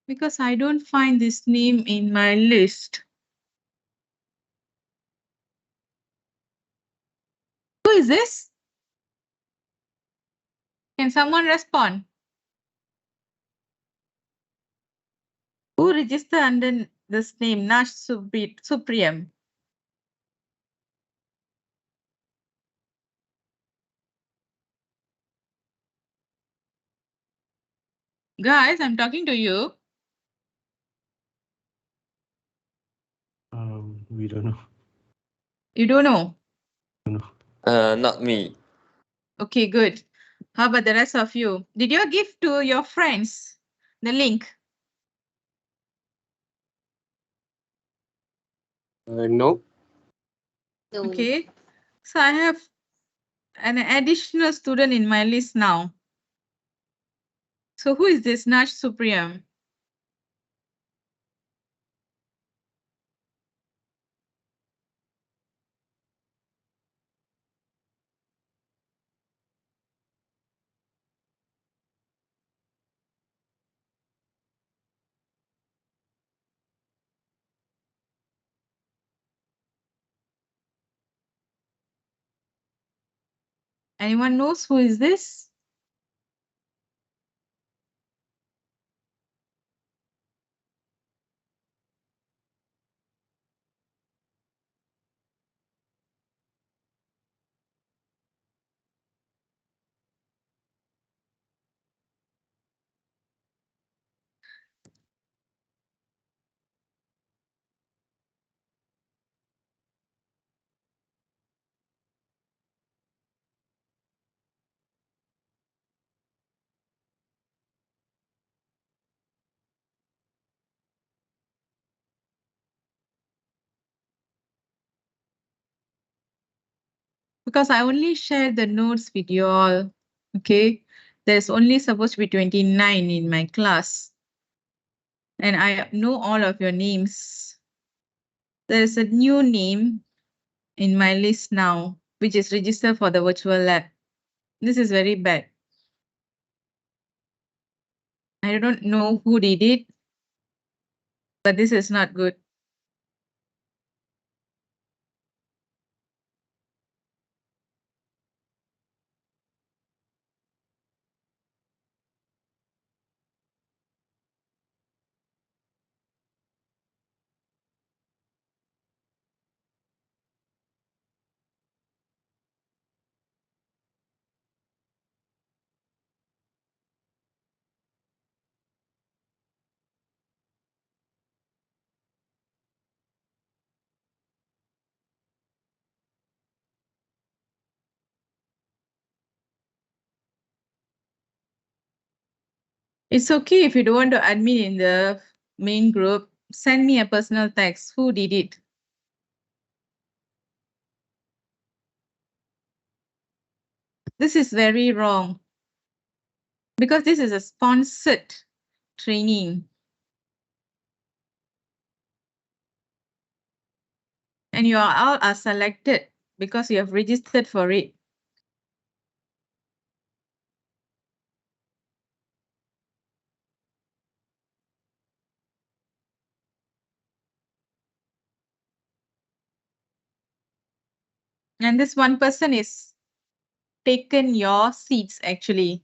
Because I don't find this name in my list. Who is this? Can someone respond? Who registered under this name, Nash Supreme? Guys, I'm talking to you. We don't know. You don't know? Not me. Okay, good. How about the rest of you? Did you give to your friends the link? No. Okay. So I have an additional student in my list now. So who is this Nash Supreme? Anyone knows who is this? Because I only shared the notes with you all. Okay. There's only supposed to be 29 in my class. And I know all of your names. There's a new name in my list now, which is registered for the virtual lab. This is very bad. I don't know who did it, but this is not good. It's okay if you don't want to admit in the main group. Send me a personal text. Who did it? This is very wrong. Because this is a sponsored training. And you are all are selected because you have registered for it. And this one person is taken your seats actually.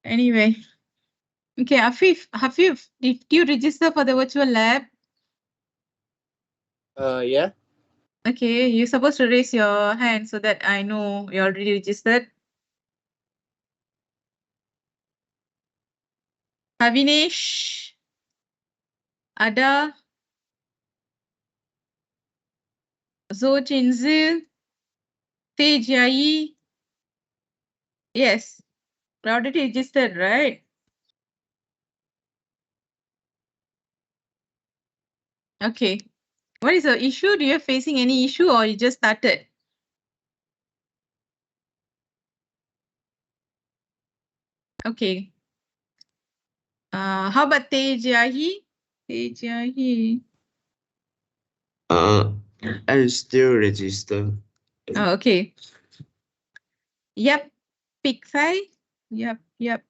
Anyway. Okay, Hafif, did you register for the virtual lab? Yeah. Okay, you're supposed to raise your hand so that I know you already registered. Havinesh, Ada, Zo Chinzil, Tejai. Yes, you already registered, right? Okay. What is the issue? Do you facing any issue or you just started? Okay. How about Teh Jiahi? Teh Jiahi. I still register. Oh, okay. Yep. Pick Thai. Yep. Yep.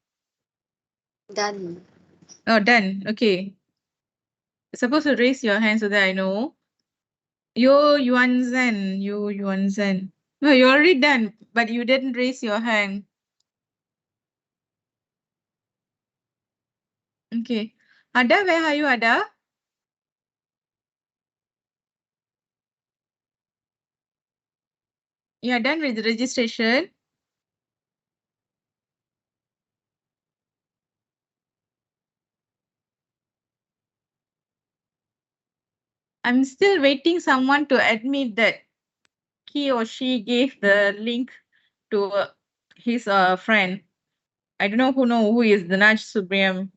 Done. Oh, done. Okay. Supposed to raise your hand so that I know. Yo Yuan Zhen. Yo Yuan Zhen. No, you already done, but you didn't raise your hand. Okay. Ada, where are you, Ada? You are done with the registration. I'm still waiting someone to admit that he or she gave the link to his friend. I don't know who is the Naj Supreme.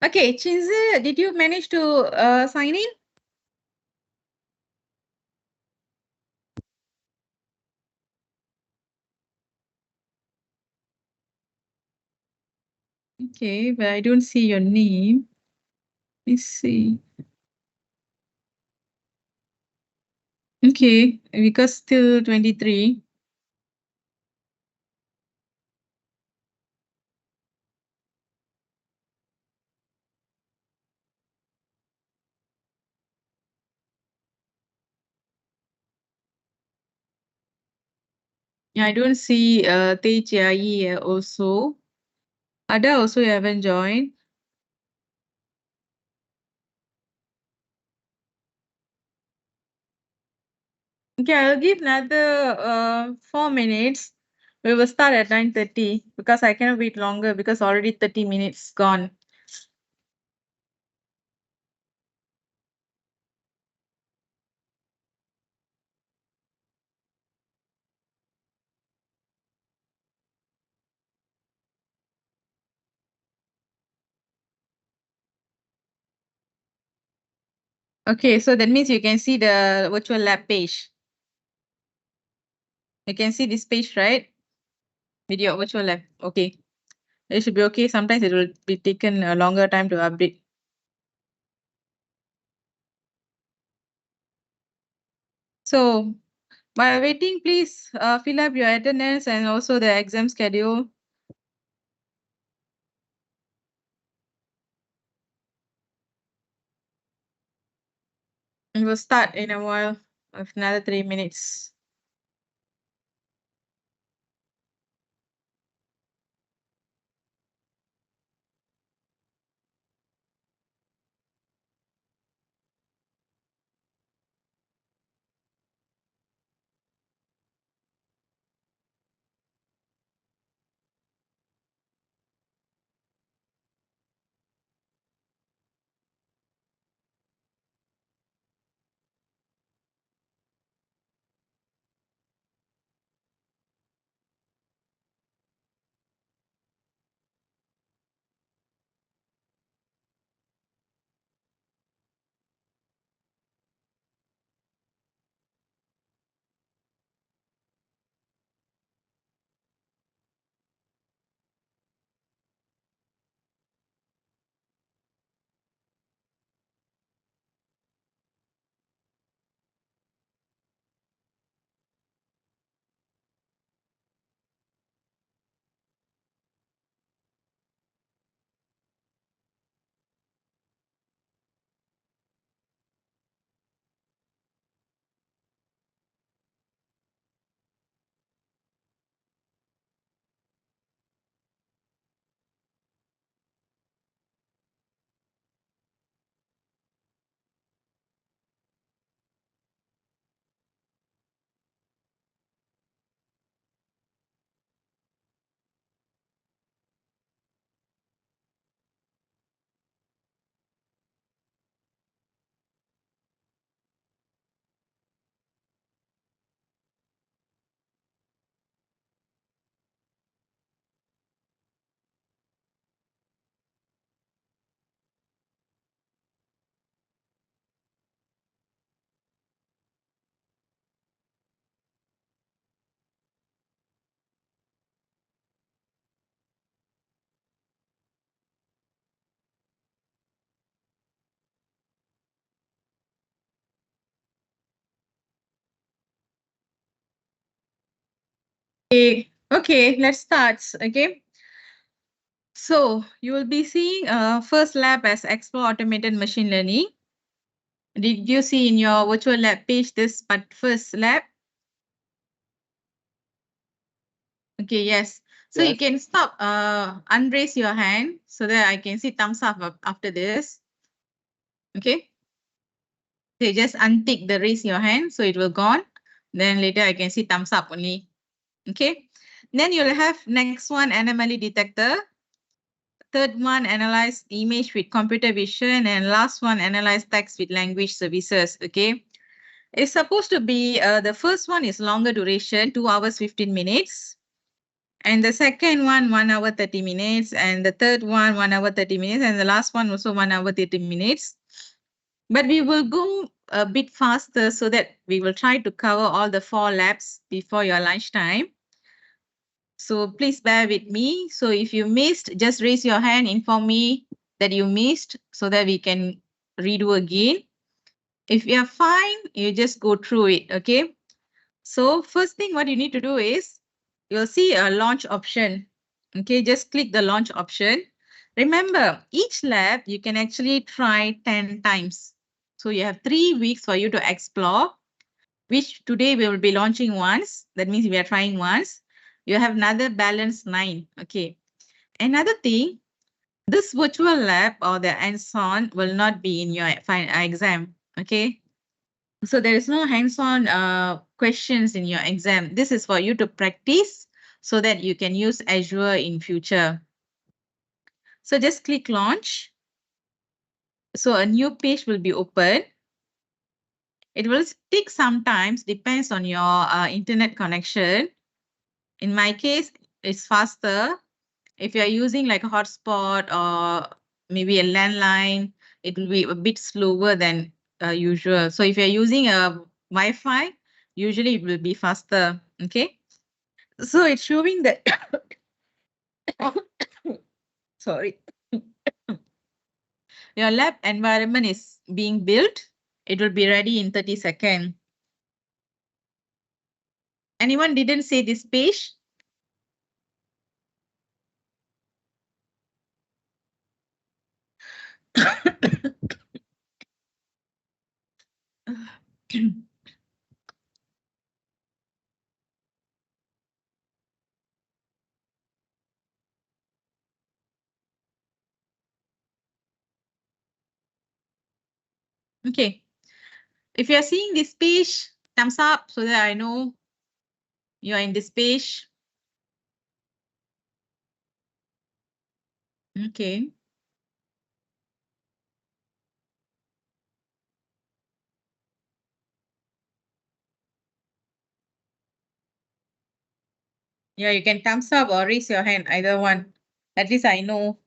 Okay, Chinzi, did you manage to sign in? Okay, but I don't see your name. Let's see. Okay, because still 23. Yeah, I don't see Teh Chia also. Ada also haven't joined. Okay, I'll give another 4 minutes. We will start at 9:30 because I cannot wait longer because already 30 minutes gone. Okay, so that means you can see the virtual lab page. You can see this page, right? Video virtual lab. Okay. It should be okay. Sometimes it will be taken a longer time to update. So while waiting, please fill up your attendance and also the exam schedule. And we'll start in a while with another 3 minutes. Okay, let's start. Okay. So you will be seeing first lab as Explore Automated Machine Learning. Did you see in your virtual lab page this first lab? Okay, yes. So you Yes. can stop, unraise your hand so that I can see thumbs up after this. Okay. So you just untick the raise your hand so it will gone. Then later I can see thumbs up only. Okay. Then you'll have next one anomaly detector. Third one, analyze image with computer vision, and last one, analyze text with language services. Okay, it's supposed to be the first one is longer duration, 2 hours 15 minutes, and the second one 1 hour 30 minutes, and the third one 1 hour 30 minutes, and the last one also 1 hour 30 minutes. But we will go a bit faster so that we will try to cover all the 4 labs before your lunchtime. So please bear with me. So if you missed, just raise your hand, inform me that you missed so that we can redo again. If you are fine, you just go through it, okay? So first thing what you need to do is, you'll see a launch option. Okay, just click the launch option. Remember, each lab you can actually try 10 times. So you have 3 weeks for you to explore, which today we will be launching once. That means we are trying once. You have another balance 9. Okay. Another thing, this virtual lab or the hands-on will not be in your exam. Okay. So there is no hands-on questions in your exam. This is for you to practice so that you can use Azure in future. So just click launch. So a new page will be open. It will take some time, depends on your internet connection. In my case, it's faster. If you're using like a hotspot or maybe a landline, it will be a bit slower than usual. So if you're using a Wi-Fi, usually it will be faster. Okay. So it's showing that, sorry, your lab environment is being built. It will be ready in 30 seconds. Anyone didn't say this page? Okay. If you're seeing this page, thumbs up so that I know you're in this page. Okay. Yeah, you can thumbs up or raise your hand, either one. At least I know.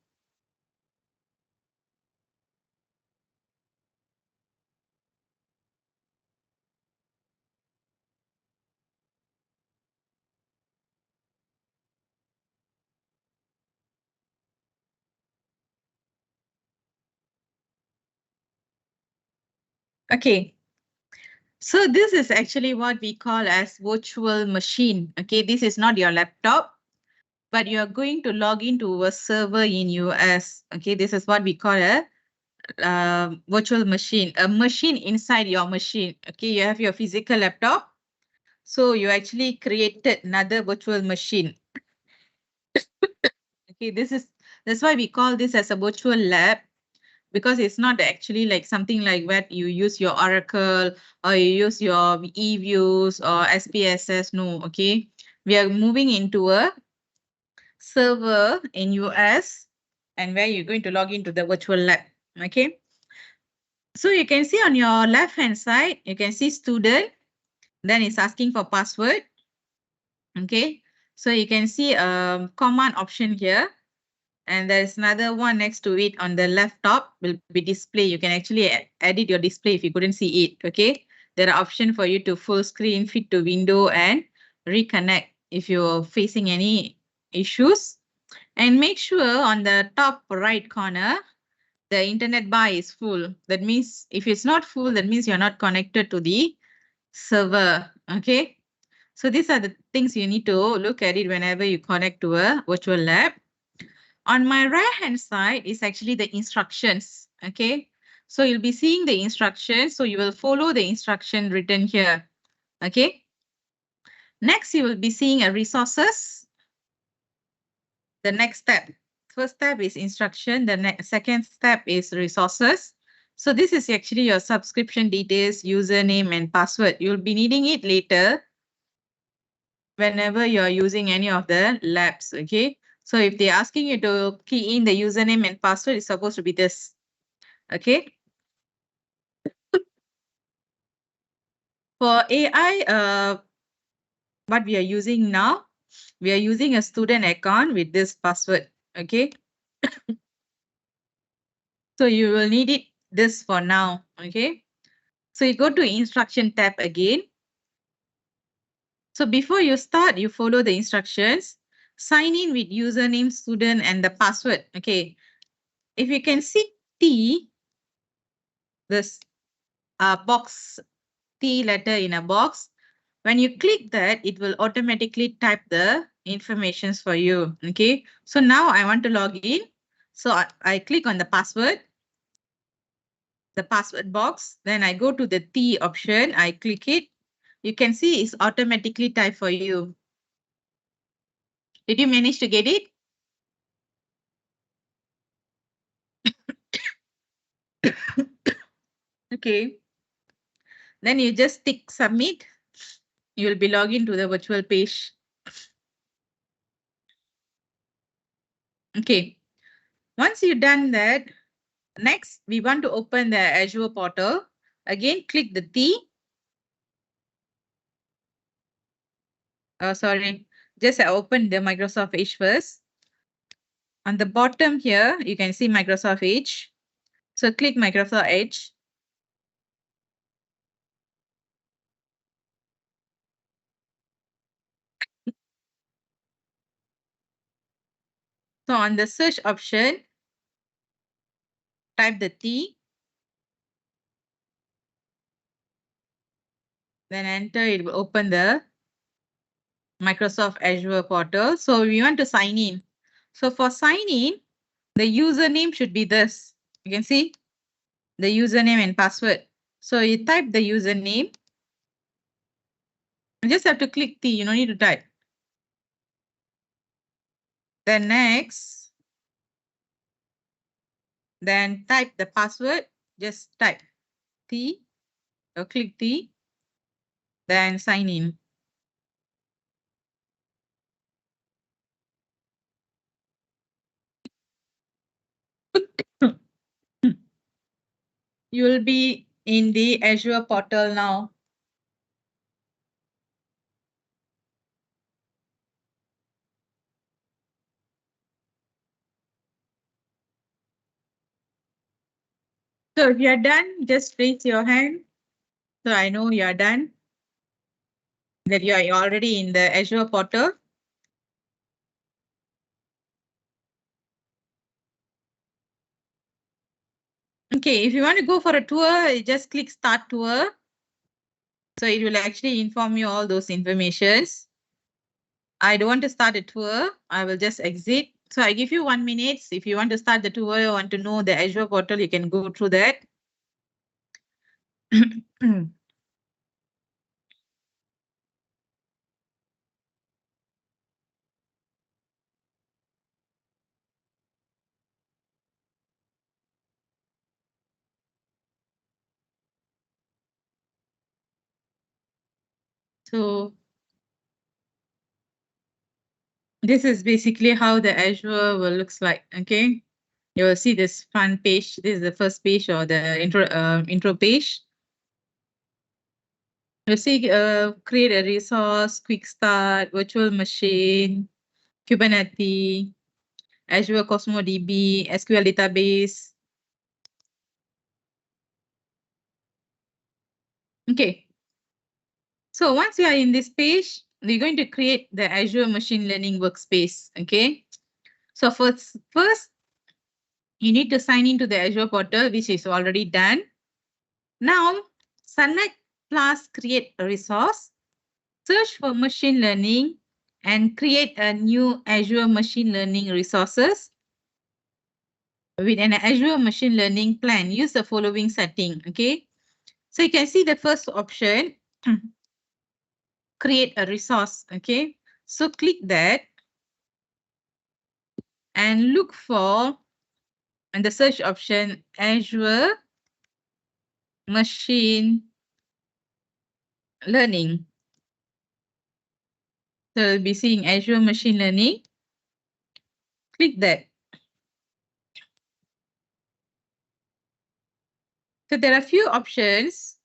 Okay. So this is actually what we call as virtual machine. Okay, this is not your laptop, but you are going to log into a server in US. Okay, this is what we call a virtual machine, a machine inside your machine. Okay, you have your physical laptop. So you actually created another virtual machine. Okay, that's why we call this as a virtual lab, because it's not actually like something like where you use your Oracle or you use your eViews or SPSS. No, okay. We are moving into a server in US and where you're going to log into the virtual lab. Okay. So you can see on your left hand side, you can see student, then it's asking for password. Okay. So you can see a command option here. And there's another one next to it on the left top will be display. You can actually edit your display if you couldn't see it. Okay. There are options for you to full screen, fit to window, and reconnect if you're facing any issues. And make sure on the top right corner, the internet bar is full. That means if it's not full, that means you're not connected to the server. Okay. So these are the things you need to look at it whenever you connect to a virtual lab. On my right hand side is actually the instructions. Okay. So you'll be seeing the instructions. So you will follow the instruction written here. Okay. Next, you will be seeing a resources. The next step. First step is instruction. The second step is resources. So this is actually your subscription details, username and password. You'll be needing it later whenever you're using any of the labs. Okay. So if they're asking you to key in the username and password, it's supposed to be this. Okay. For AI, what we are using now, we are using a student account with this password. Okay. So you will need it this for now. Okay. So you go to instruction tab again. So before you start, you follow the instructions. Sign in with username, student, and the password. Okay. If you can see T, this box, T letter in a box, when you click that, it will automatically type the informations for you. Okay. So now I want to log in. So I click on the password box. Then I go to the T option. I click it. You can see it's automatically typed for you. Did you manage to get it? Okay. Then you just tick submit. You will be logged into the virtual page. Okay. Once you've done that, next we want to open the Azure portal. Again, click the T. Sorry, just open the Microsoft Edge first. On the bottom here, you can see Microsoft Edge. So click Microsoft Edge. So on the search option, type the T. Then enter, it will open the Microsoft Azure portal. So we want to sign in. So for sign in, the username should be this. You can see the username and password. So you type the username. You just have to click T. You don't need to type. Then next, then type the password. Just type T or click T. Then sign in. You will be in the Azure portal now. So if you are done, just raise your hand. So I know you are done. That you are already in the Azure portal. Okay, if you want to go for a tour, you just click start tour. So it will actually inform you all those informations. I don't want to start a tour. I will just exit. So I give you 1 minute. If you want to start the tour, you want to know the Azure portal, you can go through that. So this is basically how the Azure will looks like. Okay, you will see this front page. This is the first page or the intro page. You see, create a resource, quick start, virtual machine, Kubernetes, Azure Cosmos DB, SQL database. Okay. So once you are in this page, we're going to create the Azure Machine Learning Workspace. Okay. So first, you need to sign into the Azure portal, which is already done. Now, select plus create a resource. search for machine learning and create a new Azure machine learning resources. With an Azure machine learning plan, use the following setting, okay? So you can see the first option, create a resource, okay? So click that and look for, in the search option, Azure machine learning. So you'll be seeing Azure machine learning. Click that. So there are a few options.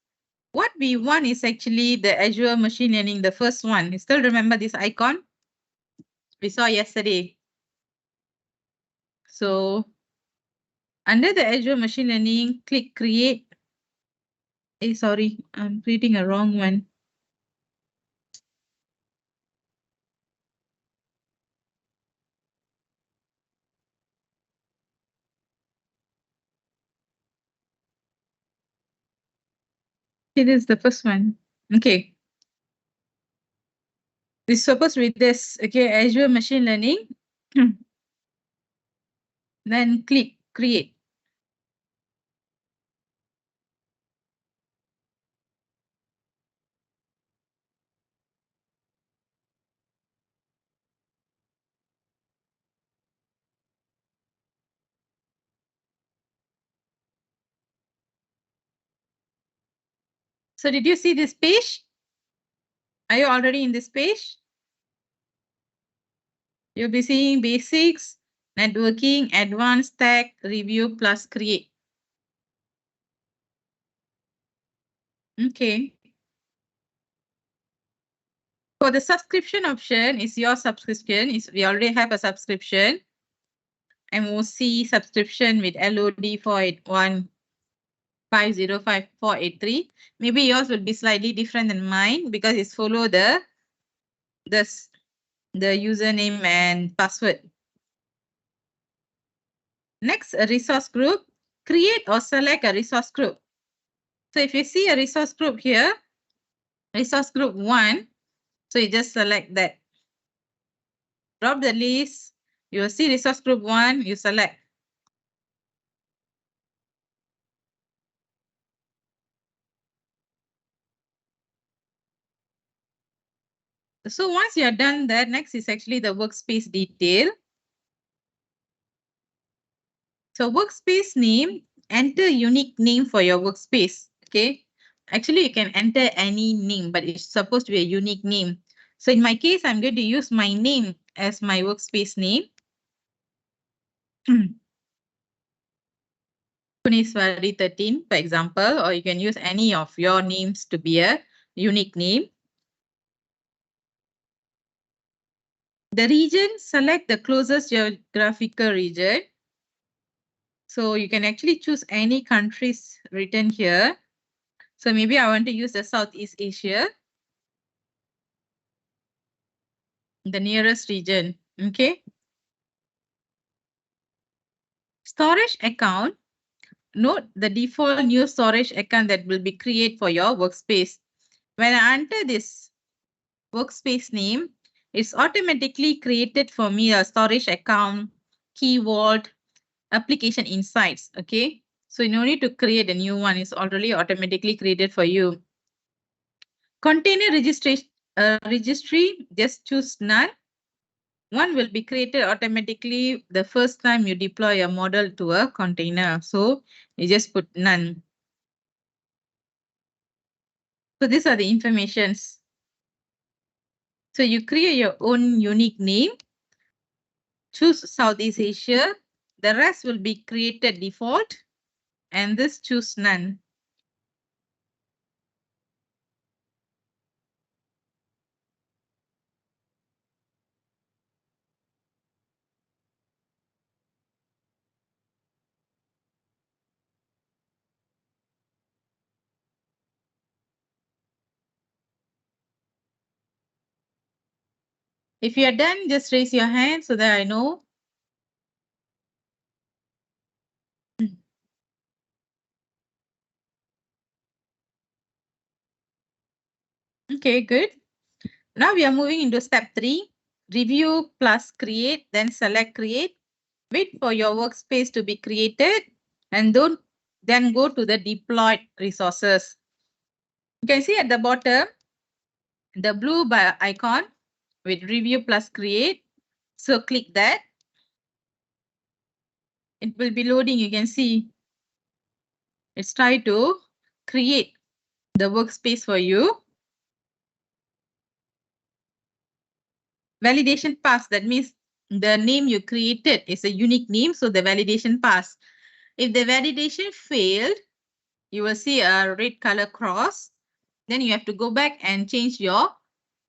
What we want is actually the Azure machine learning, the first one. You still remember this icon we saw yesterday? So under the Azure machine learning, click create. Sorry, I'm creating a wrong one. It is the first one. Okay. This is supposed to be this. Okay, Azure machine learning. Then click create. So did you see this page? Are you already in this page? You'll be seeing basics, networking, advanced stack, review plus create. Okay. For the subscription option, is your subscription. We already have a subscription. MOC subscription with LOD 481505483. Maybe yours will be slightly different than mine because it's follow the username and password. Next, a resource group. Create or select a resource group. So if you see a resource group here, resource group 1, so you just select that. Drop the list. You will see resource group 1, you select. So once you are done that, next is actually the workspace detail. So workspace name, enter unique name for your workspace. Okay. Actually, you can enter any name, but it's supposed to be a unique name. So in my case, I'm going to use my name as my workspace name. Puniswari 13, for example, or you can use any of your names to be a unique name. The region, select the closest geographical region. So you can actually choose any countries written here. So maybe I want to use the Southeast Asia, the nearest region. Okay. Storage account. Note the default new storage account that will be created for your workspace. When I enter this workspace name, it's automatically created for me a storage account, key vault, application insights. Okay. So you no need to create a new one. It's already automatically created for you. Container registry, just choose none. One will be created automatically the first time you deploy a model to a container. So you just put none. So these are the informations. So you create your own unique name. Choose Southeast Asia. The rest will be created default. And this choose none. If you are done, just raise your hand so that I know. Okay, good. Now we are moving into step 3, review plus create, then select create. Wait for your workspace to be created and then go to the deployed resources. You can see at the bottom, the blue icon with review plus create. So click that. It will be loading. You can see it's trying to create the workspace for you. Validation pass, that means the name you created is a unique name, so the validation pass. If the validation failed, you will see a red color cross. Then you have to go back and change your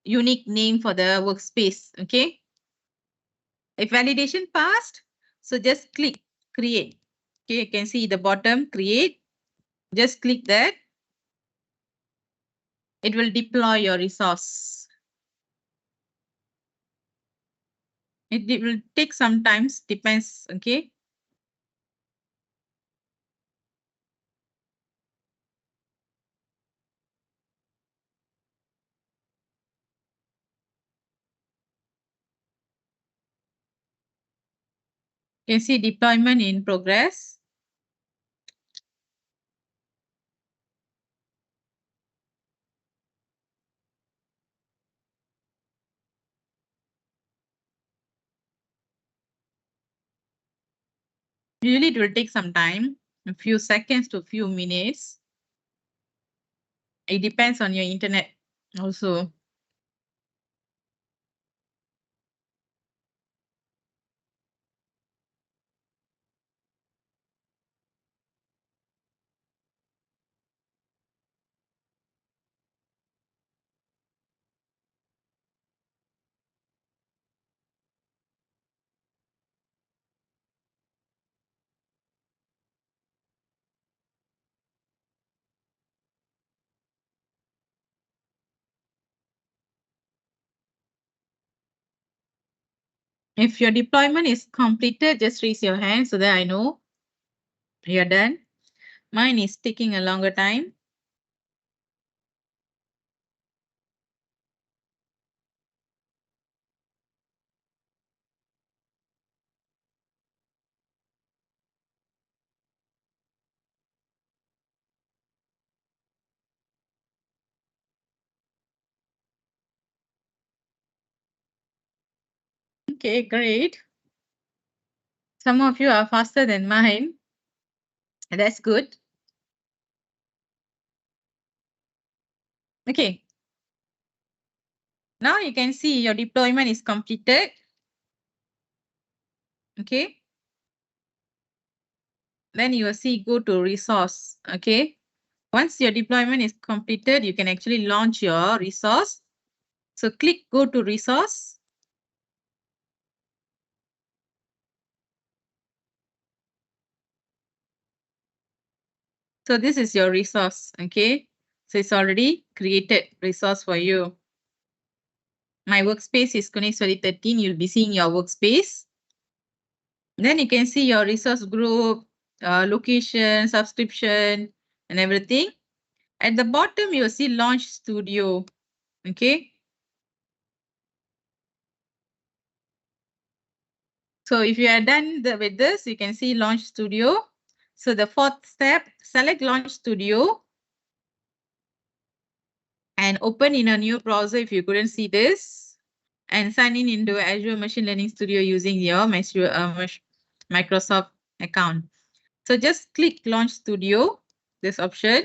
unique name for the workspace, okay? If validation passed, so just click create. Okay, you can see the bottom create. Just click that. It will deploy your resource. It will take some time, depends, okay? You can see deployment in progress. Usually it will take some time, a few seconds to a few minutes. It depends on your internet also. If your deployment is completed, just raise your hand so that I know you're done. Mine is taking a longer time. Okay, great. Some of you are faster than mine. That's good. Okay. Now you can see your deployment is completed. Okay. Then you will see go to resource. Okay. Once your deployment is completed, you can actually launch your resource. So click go to resource. So this is your resource. Okay. So it's already created resource for you. My workspace is Kuneswari 13. You'll be seeing your workspace. Then you can see your resource group, location, subscription, and everything. At the bottom, you'll see Launch Studio. Okay. So if you are done with this, you can see Launch Studio. So the fourth step, select Launch Studio and open in a new browser if you couldn't see this, and sign in into Azure Machine Learning Studio using your Microsoft account. So just click Launch Studio, this option.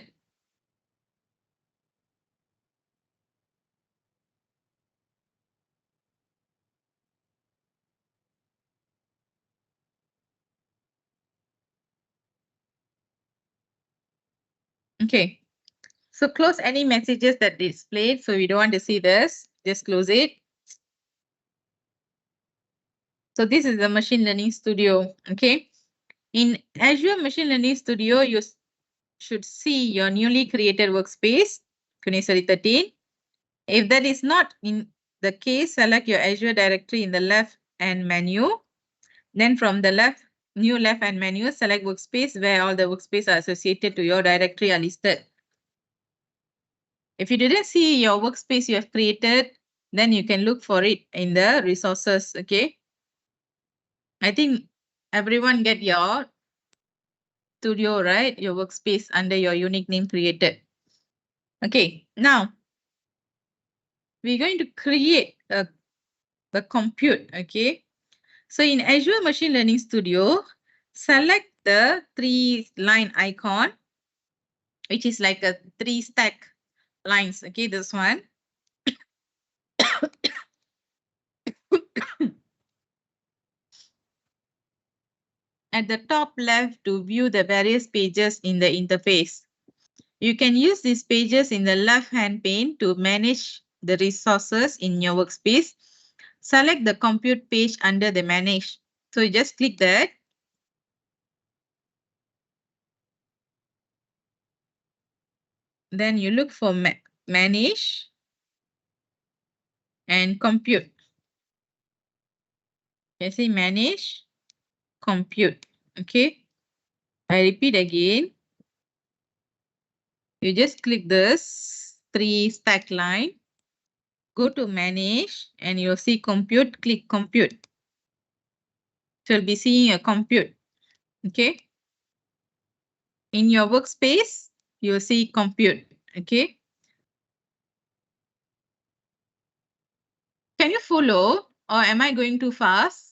Okay. So close any messages that displayed. So we don't want to see this. Just close it. So this is the Machine Learning Studio. Okay. In Azure Machine Learning Studio, you should see your newly created workspace, Kuneswari 13. If that is not in the case, select your Azure directory in the left hand menu. Then from the new left hand menu, select workspace where all the workspaces are associated to your directory are listed. If you didn't see your workspace you have created, Then you can look for it in the resources, okay? I think everyone get your studio, right? Your workspace under your unique name created. Okay, now we're going to create the compute, okay? So in Azure Machine Learning Studio, select the 3-line icon, which is like a 3 stack lines, okay, this one. At the top left to view the various pages in the interface. You can use these pages in the left-hand pane to manage the resources in your workspace. Select the compute page under the manage. So you just click that. Then you look for manage and compute. You see manage, compute. Okay. I repeat again. You just click this 3 stack line. Go to manage and you'll see compute. Click compute. So you'll be seeing a compute. Okay. In your workspace, you'll see compute. Okay. Can you follow or am I going too fast?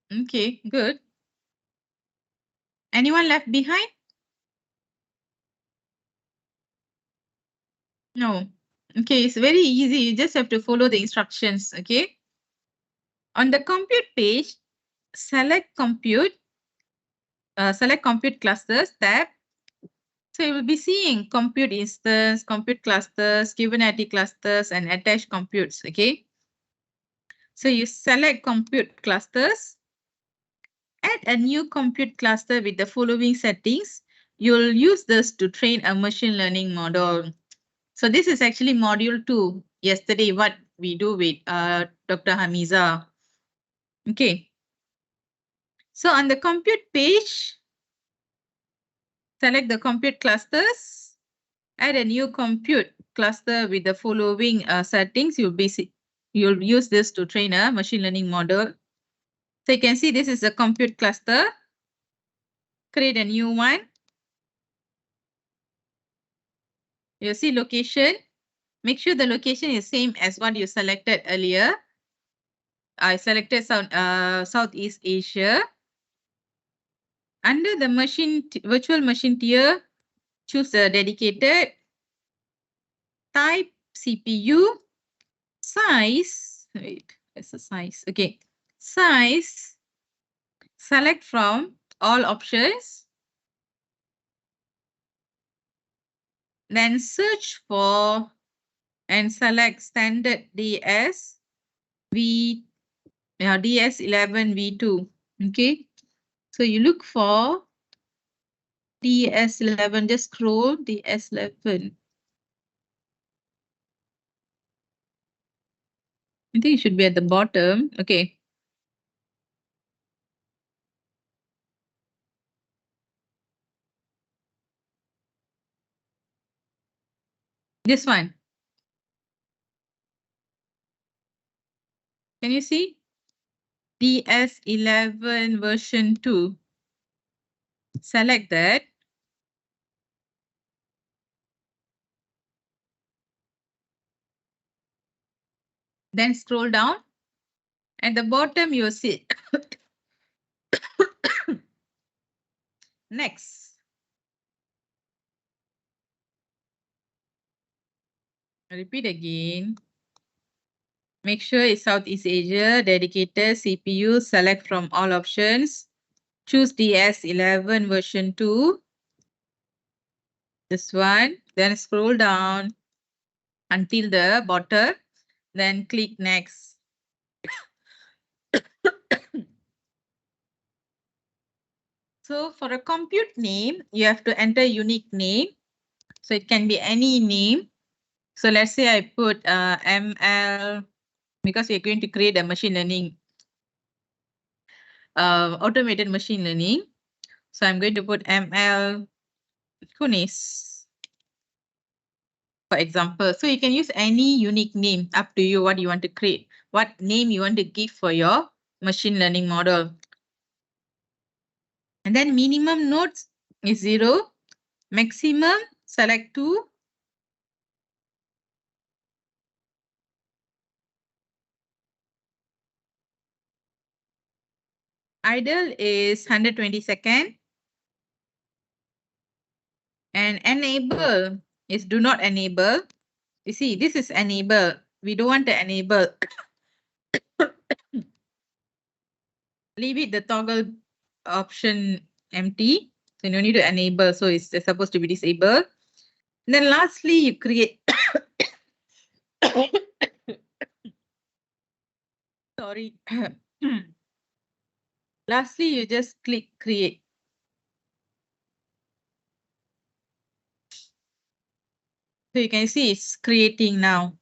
Okay, good. Anyone left behind? No. Okay, it's very easy. You just have to follow the instructions. Okay. On the compute page, select compute clusters tab. So you will be seeing compute instance, compute clusters, Kubernetes clusters, and attached computes. Okay. So you select compute clusters, add a new compute cluster with the following settings. You'll use this to train a machine learning model. So this is actually module 2. Yesterday, what we do with Dr. Hamiza. Okay. So on the compute page, select the compute clusters, add a new compute cluster with the following settings. You'll use this to train a machine learning model. So you can see this is a compute cluster. Create a new one. You'll see location. Make sure the location is same as what you selected earlier. I selected Southeast Asia. Under the virtual machine tier, choose the dedicated, type CPU, size, wait, where's the size? Okay, size, select from all options, then search for and select standard DS11 V2. Okay, so you look for DS11, just scroll DS11. I think it should be at the bottom. Okay. This one. Can you see? DS11 version 2. Select that. Then scroll down. At the bottom, you'll see next. Repeat again. Make sure it's Southeast Asia, dedicated CPU, select from all options. Choose DS11 version 2. This one. Then scroll down until the bottom. Then click next. So for a compute name, you have to enter unique name. So it can be any name. So let's say I put ML, because we're going to create a machine learning, automated machine learning. So I'm going to put ML Kunis. for example. So you can use any unique name, up to you what you want to create, what name you want to give for your machine learning model. And then minimum nodes is 0, maximum select 2. Idle is 120 seconds. And enable is do not enable. You see, this is enable. We don't want to enable. Leave it the toggle option empty. So no need to enable. So it's supposed to be disabled. And then lastly, you create. Sorry. Lastly, you just click create. So you can see it's creating now.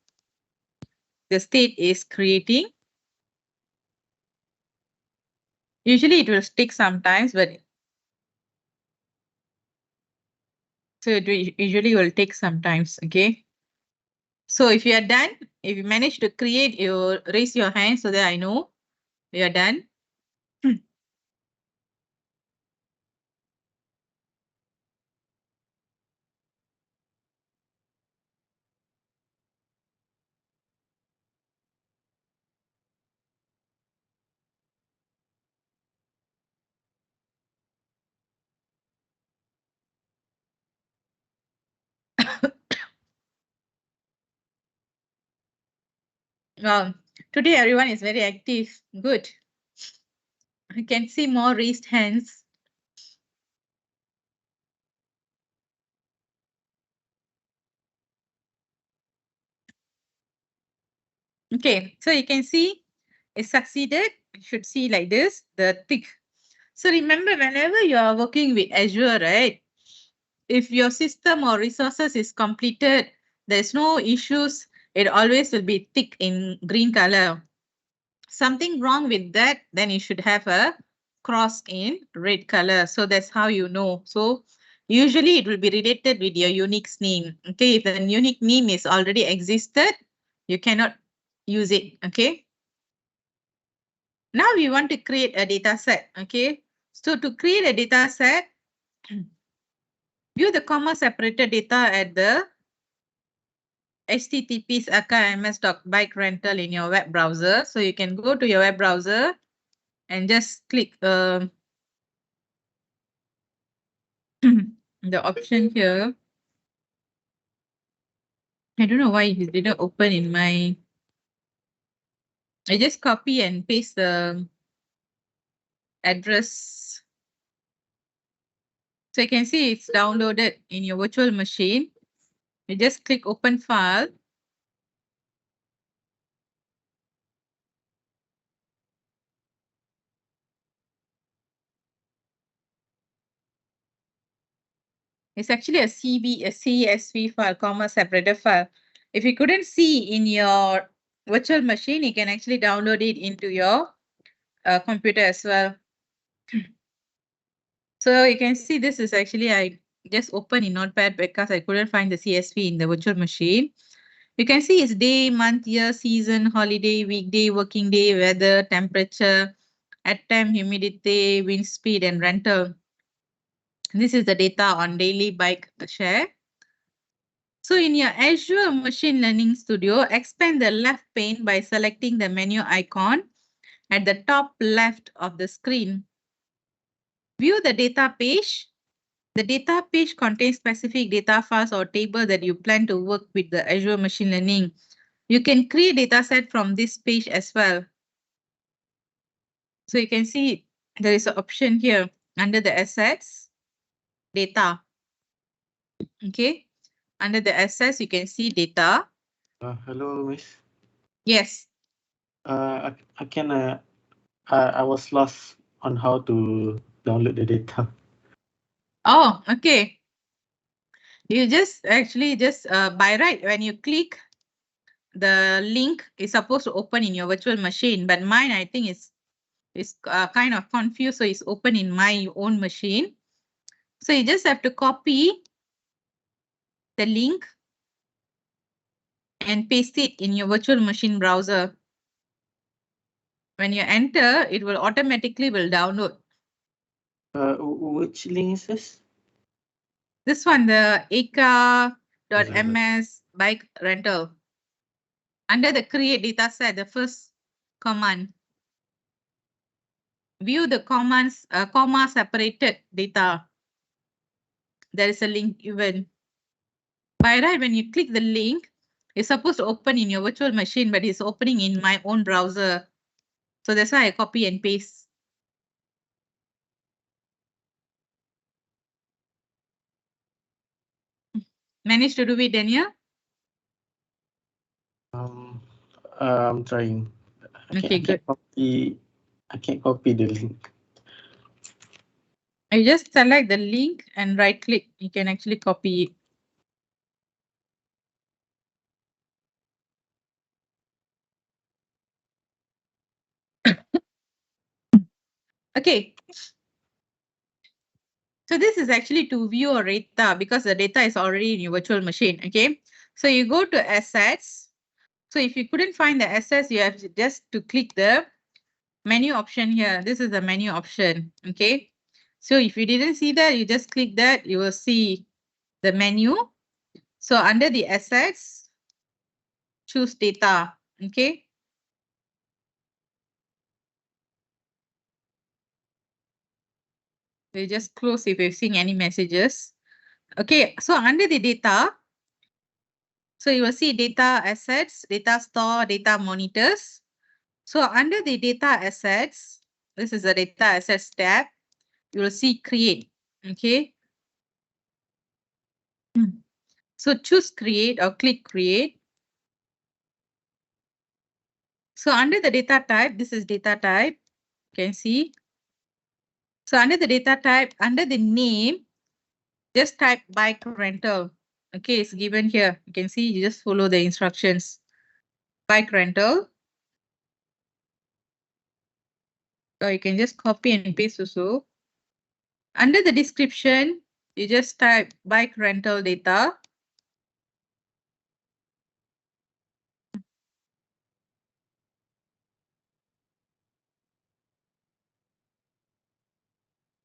The state is creating. Usually it will take some time, but so it usually will take some time. Okay. So if you are done, if you manage to create, you raise your hand so that I know you are done. Well, today everyone is very active. Good. I can see more raised hands. Okay, so you can see it succeeded. You should see like this, the tick. So remember, whenever you are working with Azure, right? If your system or resources is completed, there's no issues. It always will be tick in green color. Something wrong with that, then you should have a cross in red color. So that's how you know. So usually it will be related with your Unix name. Okay, if the unique name is already existed, you cannot use it. Okay. Now we want to create a data set. Okay. So to create a data set, view the comma separated data at the https ms.bike rental in your web browser. So you can go to your web browser and just click the option here. I don't know why it didn't open in my. I just copy and paste the address. So you can see it's downloaded in your virtual machine. You just click open file. It's actually a CSV file, comma separated file. If you couldn't see in your virtual machine, you can actually download it into your computer as well. So you can see this is actually, I just opened in Notepad because I couldn't find the CSV in the virtual machine. You can see it's day, month, year, season, holiday, weekday, working day, weather, temperature, at time, humidity, wind speed, and rental. This is the data on daily bike share. So in your Azure Machine Learning Studio, expand the left pane by selecting the menu icon at the top left of the screen. View the data page. The data page contains specific data files or table that you plan to work with the Azure Machine Learning. You can create data set from this page as well. So you can see there is an option here under the assets, data. Okay. Under the assets, you can see data. Hello, Miss. Yes. I was lost on how to download the data. Oh, okay. You just actually just by right, when you click the link is supposed to open in your virtual machine, but mine I think is kind of confused, so it's open in my own machine. So you just have to copy the link and paste it in your virtual machine browser. When you enter, it will automatically download. Which link is this? This one, the aka.ms bike rental. Under the create dataset, the first command. View the commands, comma separated data. There is a link given. By right, when you click the link, it's supposed to open in your virtual machine, but it's opening in my own browser. So that's why I copy and paste. Managed to do it, Daniel? I'm trying. Okay, good. I can't copy the link. You just select the link and right click. You can actually copy it. Okay. So this is actually to view your data because the data is already in your virtual machine. Okay. So you go to assets. So if you couldn't find the assets, you have just to click the menu option here. This is the menu option. Okay. So if you didn't see that, you just click that, you will see the menu. So under the assets, choose data. Okay. We just close if you're seeing any messages. Okay, so under the data, so you will see data assets, data store, data monitors. So under the data assets, this is the data assets tab, you will see create. Okay. So choose create or click create. So under the data type, this is data type, you can see. So under the data type, under the name, just type bike rental. Okay, it's given here. You can see, you just follow the instructions. Bike rental. Or you can just copy and paste also. Under the description, you just type bike rental data.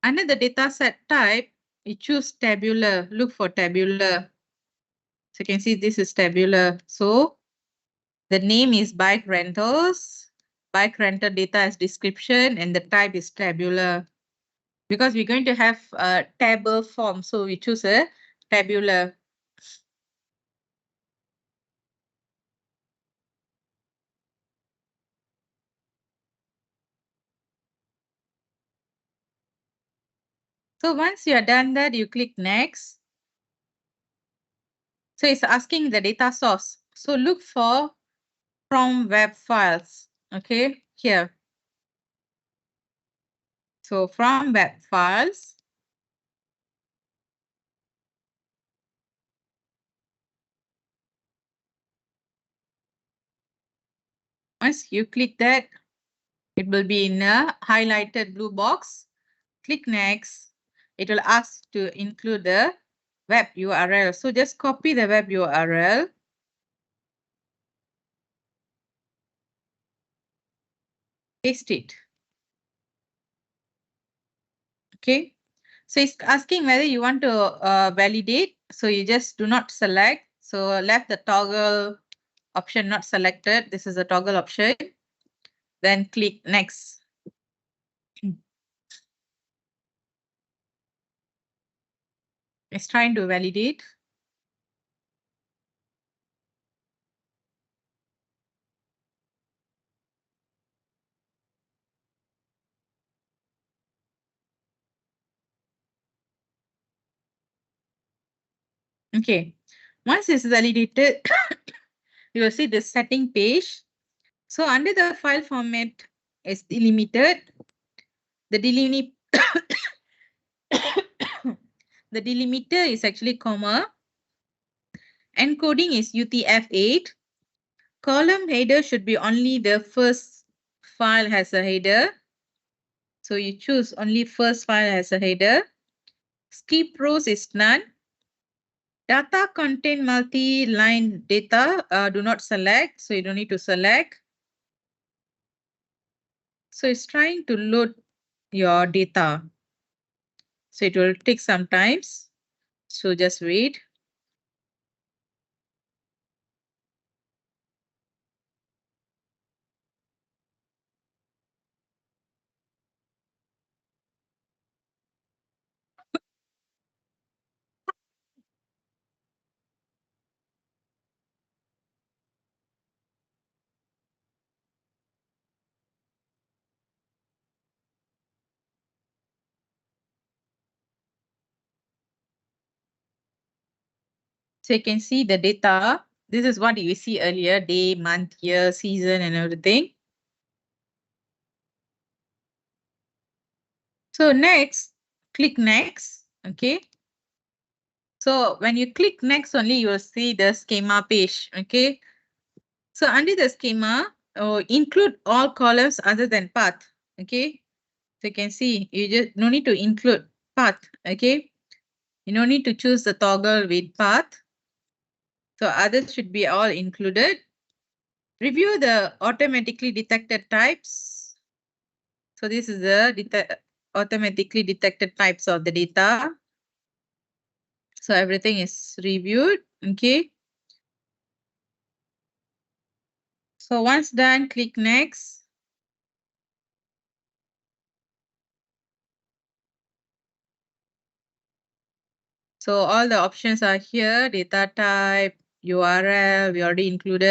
Under the data set type, you choose tabular. Look for tabular. So you can see this is tabular. So the name is bike rentals. Bike rental data as description and the type is tabular. Because we're going to have a table form. So we choose a tabular. So once you are done that, you click next. So it's asking the data source. So look for from web files. Okay, here. So from web files. Once you click that, it will be in a highlighted blue box. Click next. It will ask to include the web URL. So just copy the web URL. Paste it. Okay. So it's asking whether you want to validate. So you just do not select. So left the toggle option not selected. This is a toggle option. Then click next. It's trying to validate. Okay. Once it's validated, you will see the setting page. So under the file format is delimited. The the delimiter is actually comma. Encoding is UTF-8. Column header should be only the first file has a header. So you choose only first file has a header. Skip rows is none. Data contain multi-line data. Do not select, so you don't need to select. So it's trying to load your data. So it will take some time. So just wait. So you can see the data. This is what you see earlier, day, month, year, season, and everything. So next, click next, okay? So when you click next only, you will see the schema page, okay? So under the schema, include all columns other than path, okay? So you can see, you just no need to include path, okay? You no need to choose the toggle with path. So others should be all included. Review the automatically detected types. So this is the automatically detected types of the data. So everything is reviewed, okay? So once done, click next. So all the options are here, data type, URL, we already included.